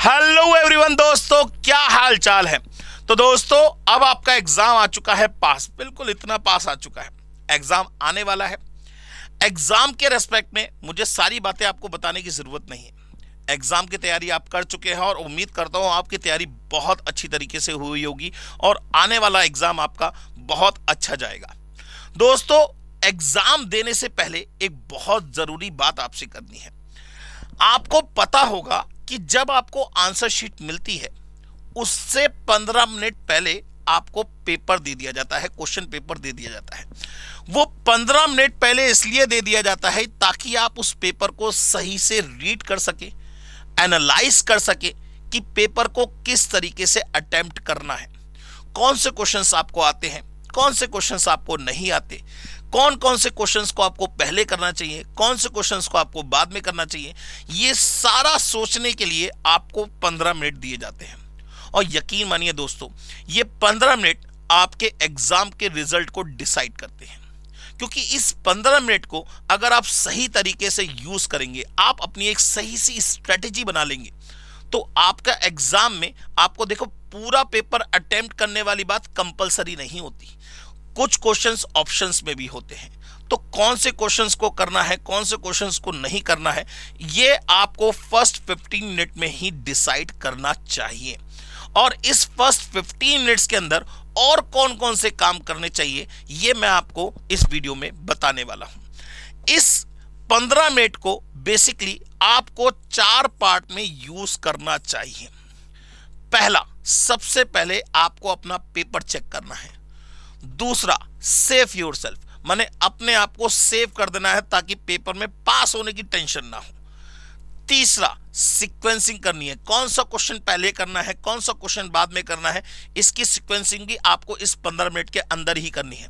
Hello everyone दोस्तों, क्या हाल चाल है। तो दोस्तों अब आपका एग्जाम आ चुका है पास, बिल्कुल इतना पास आ चुका है। एग्जाम आने वाला है। एग्जाम के रेस्पेक्ट में मुझे सारी बातें आपको बताने की जरूरत नहीं है। एग्जाम की तैयारी आप कर चुके हैं और उम्मीद करता हूं आपकी तैयारी बहुत अच्छी तरीके से हुई होगी और आने वाला एग्जाम आपका बहुत अच्छा जाएगा। दोस्तों एग्जाम देने से पहले एक बहुत जरूरी बात आपसे करनी है। आपको पता होगा कि जब आपको आंसर शीट मिलती है उससे 15 मिनट पहले आपको पेपर दे दिया जाता है, क्वेश्चन पेपर दे दिया जाता है। वो 15 मिनट पहले इसलिए दे दिया जाता है ताकि आप उस पेपर को सही से रीड कर सके, एनालाइज कर सके कि पेपर को किस तरीके से अटेम्प्ट करना है, कौन से क्वेश्चंस आपको आते हैं, कौन से क्वेश्चंस आपको नहीं आते, कौन कौन से क्वेश्चंस को आपको पहले करना चाहिए, कौन से क्वेश्चंस को आपको बाद में करना चाहिए। ये सारा सोचने के लिए आपको 15 मिनट दिए जाते हैं। और यकीन मानिए दोस्तों, ये 15 मिनट आपके एग्जाम के रिजल्ट को डिसाइड करते हैं, क्योंकि इस 15 मिनट को अगर आप सही तरीके से यूज करेंगे, आप अपनी एक सही सी स्ट्रेटेजी बना लेंगे, तो आपका एग्जाम में आपको देखो पूरा पेपर अटेम्प्ट करने वाली बात कंपलसरी नहीं होती। कुछ क्वेश्चंस ऑप्शंस में भी होते हैं। तो कौन से क्वेश्चंस को करना है, कौन से क्वेश्चंस को नहीं करना है, ये आपको फर्स्ट 15 मिनट में ही डिसाइड करना चाहिए। और इस फर्स्ट 15 मिनट्स के अंदर और कौन कौन से काम करने चाहिए ये मैं आपको इस वीडियो में बताने वाला हूं। इस 15 मिनट को बेसिकली आपको 4 पार्ट में यूज करना चाहिए। पहला, सबसे पहले आपको अपना पेपर चेक करना है। दूसरा, सेफ योरसेल्फ, माने अपने आप को सेव कर देना है ताकि पेपर में पास होने की टेंशन ना हो। तीसरा, सीक्वेंसिंग करनी है, कौन सा क्वेश्चन पहले करना है, कौन सा क्वेश्चन बाद में करना है, इसकी सीक्वेंसिंग भी आपको इस 15 मिनट के अंदर ही करनी है।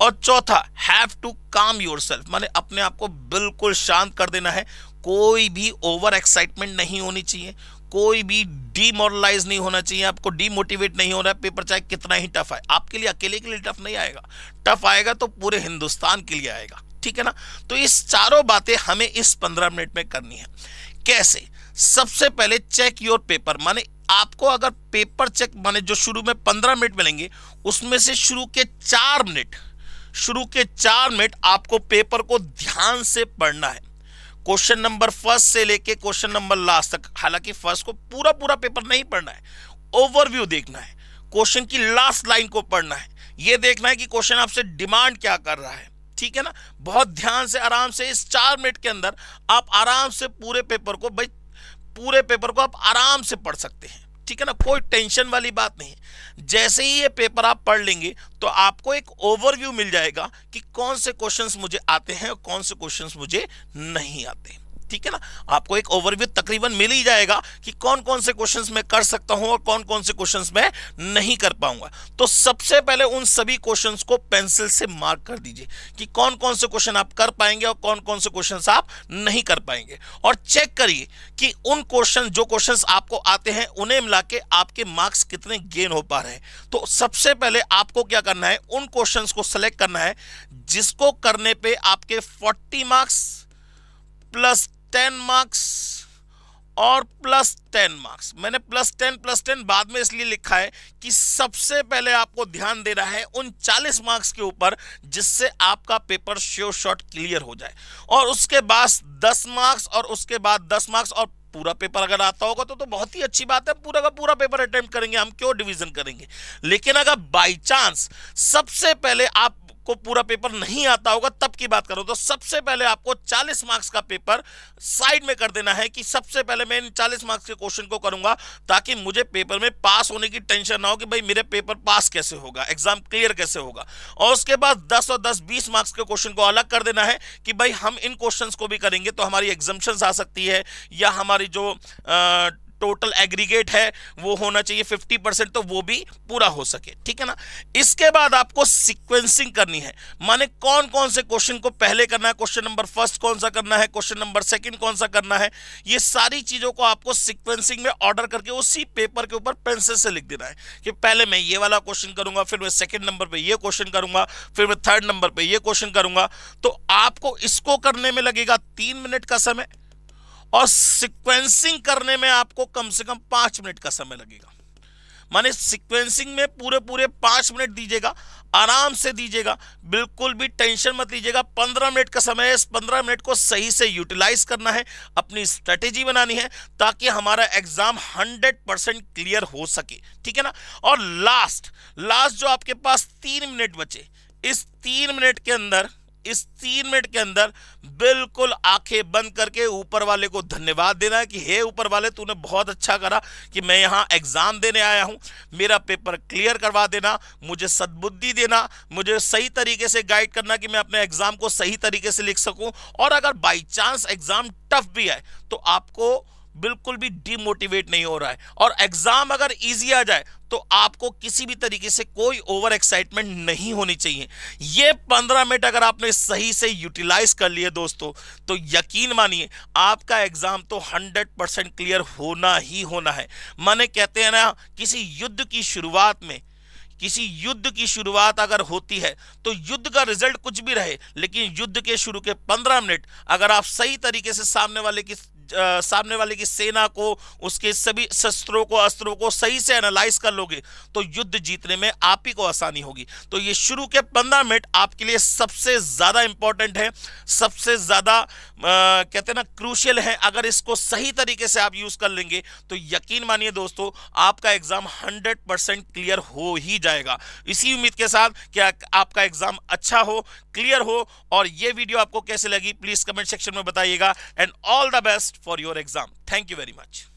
और चौथा, हैव टू काम योरसेल्फ, माने अपने आप को बिल्कुल शांत कर देना है। कोई भी ओवर एक्साइटमेंट नहीं होनी चाहिए, कोई भी डीमोरलाइज नहीं होना चाहिए, आपको डीमोटिवेट नहीं होना है। पेपर चाहे कितना ही टफ आए, आपके लिए अकेले के लिए टफ नहीं आएगा, टफ आएगा तो पूरे हिंदुस्तान के लिए आएगा, ठीक है ना। तो इस चारों बातें हमें इस 15 मिनट में करनी है। कैसे? सबसे पहले चेक योर पेपर, माने आपको अगर पेपर चेक माने जो शुरू में 15 मिनट मिलेंगे उसमें से शुरू के 4 मिनट आपको पेपर को ध्यान से पढ़ना है। क्वेश्चन नंबर फर्स्ट से लेके क्वेश्चन नंबर लास्ट तक, हालांकि फर्स्ट को पूरा पेपर नहीं पढ़ना है, ओवरव्यू देखना है, क्वेश्चन की लास्ट लाइन को पढ़ना है, यह देखना है कि क्वेश्चन आपसे डिमांड क्या कर रहा है, ठीक है ना। बहुत ध्यान से आराम से इस 4 मिनट के अंदर आप आराम से पूरे पेपर को आप आराम से पढ़ सकते हैं, ठीक है ना। कोई टेंशन वाली बात नहीं है। जैसे ही ये पेपर आप पढ़ लेंगे तो आपको एक ओवरव्यू मिल जाएगा कि कौन से क्वेश्चंस मुझे आते हैं और कौन से क्वेश्चंस मुझे नहीं आते, ठीक है ना। आपको एक ओवरव्यू तकरीबन मिल ही जाएगा कि कौन कौन से क्वेश्चंस मैं कर सकता हूं और कौन कौन से क्वेश्चंस मैं नहीं कर पाऊंगा। तो सबसे पहले उन सभी क्वेश्चंस को पेंसिल से मार्क कर दीजिए कि कौन कौन से क्वेश्चन आप कर पाएंगे और कौन कौन से क्वेश्चंस आप नहीं कर पाएंगे। और चेक करिए कि उन जो क्वेश्चंस आपको आते हैं उन्हें मिला के आपके मार्क्स कितने गेन हो पा रहे हैं। तो सबसे पहले आपको क्या करना है, उन क्वेश्चंस को सिलेक्ट करना है जिसको करने पे आपके 40 मार्क्स प्लस 10 मार्क्स और प्लस 10 मार्क्स। मैंने प्लस 10 बाद में इसलिए लिखा है कि सबसे पहले आपको ध्यान देना है उन 40 मार्क्स के ऊपर जिससे आपका पेपर श्योर शॉट क्लियर हो जाए। और उसके बाद 10 मार्क्स और उसके बाद 10 मार्क्स और पूरा पेपर अगर आता होगा तो बहुत ही अच्छी बात है, पूरा का पूरा पेपर अटेम्प्ट करेंगे, हम क्यों डिवीजन करेंगे। लेकिन अगर बाई चांस सबसे पहले आप को पूरा पेपर नहीं आता होगा तब की बात करो, तो सबसे पहले आपको 40 मार्क्स का पेपर साइड में कर देना है कि सबसे पहले मैं इन 40 मार्क्स के क्वेश्चन को करूंगा ताकि मुझे पेपर में पास होने की टेंशन ना हो कि भाई मेरे पेपर पास कैसे होगा, एग्जाम क्लियर कैसे होगा। और उसके बाद 10 और 10 20 मार्क्स के क्वेश्चन को अलग कर देना है कि भाई हम इन क्वेश्चंस को भी करेंगे तो हमारी एग्जम्पशंस आ सकती है या हमारी जो टोटल एग्रीगेट है वो होना चाहिए 50%, तो वो भी पूरा हो सके, ठीक है ना। इसके बाद आपको सीक्वेंसिंग करनी है, माने कौन कौन से क्वेश्चन को पहले करना है, क्वेश्चन नंबर फर्स्ट कौन सा करना है, क्वेश्चन नंबर सेकंड कौन सा करना है। ये सारी चीजों को आपको सीक्वेंसिंग में ऑर्डर करके उसी पेपर के ऊपर पेंसिल से लिख देना है कि पहले मैं ये वाला क्वेश्चन करूंगा, फिर मैं सेकंड नंबर पे ये क्वेश्चन करूंगा, फिर मैं थर्ड नंबर पे ये क्वेश्चन करूंगा। तो आपको इसको करने में लगेगा 3 मिनट का समय और सीक्वेंसिंग करने में आपको कम से कम 5 मिनट का समय लगेगा। माने सीक्वेंसिंग में पूरे पूरे 5 मिनट दीजिएगा, आराम से दीजिएगा, बिल्कुल भी टेंशन मत लीजिएगा। 15 मिनट का समय है, इस 15 मिनट को सही से यूटिलाइज करना है, अपनी स्ट्रेटेजी बनानी है ताकि हमारा एग्जाम 100% क्लियर हो सके, ठीक है ना। और लास्ट जो आपके पास 3 मिनट बचे, इस 3 मिनट के अंदर बिल्कुल आंखें बंद करके ऊपर वाले को धन्यवाद देना है कि हे ऊपर वाले, तूने बहुत अच्छा करा कि मैं यहां एग्जाम देने आया हूं, मेरा पेपर क्लियर करवा देना, मुझे सद्बुद्धि देना, मुझे सही तरीके से गाइड करना कि मैं अपने एग्जाम को सही तरीके से लिख सकूं। और अगर बाई चांस एग्जाम टफ भी है तो आपको बिल्कुल भी डिमोटिवेट नहीं हो रहा है, और एग्जाम अगर इजी आ जाए तो आपको किसी भी तरीके से कोई ओवर एक्साइटमेंट नहीं होनी चाहिए। ये 15 मिनट अगर आपने सही से यूटिलाइज कर लिए दोस्तों, तो यकीन मानिए आपका एग्जाम तो 100% क्लियर होना ही होना है। माने कहते हैं ना, किसी युद्ध की शुरुआत अगर होती है तो युद्ध का रिजल्ट कुछ भी रहे, लेकिन युद्ध के शुरू के 15 मिनट अगर आप सही तरीके से सामने वाले की सेना को, उसके सभी शस्त्रों को, अस्त्रों को सही से एनालाइज कर लोगे तो युद्ध जीतने में आप ही को आसानी होगी। तो ये शुरू के 15 मिनट आपके लिए सबसे ज्यादा इंपॉर्टेंट है, सबसे ज्यादा कहते हैं ना क्रूशियल है। अगर इसको सही तरीके से आप यूज कर लेंगे तो यकीन मानिए दोस्तों, आपका एग्जाम 100% क्लियर हो ही जाएगा। इसी उम्मीद के साथ कि आपका एग्जाम अच्छा हो, क्लियर हो। और ये वीडियो आपको कैसे लगी प्लीज कमेंट सेक्शन में बताइएगा। And all the best for your exam. Thank you very much.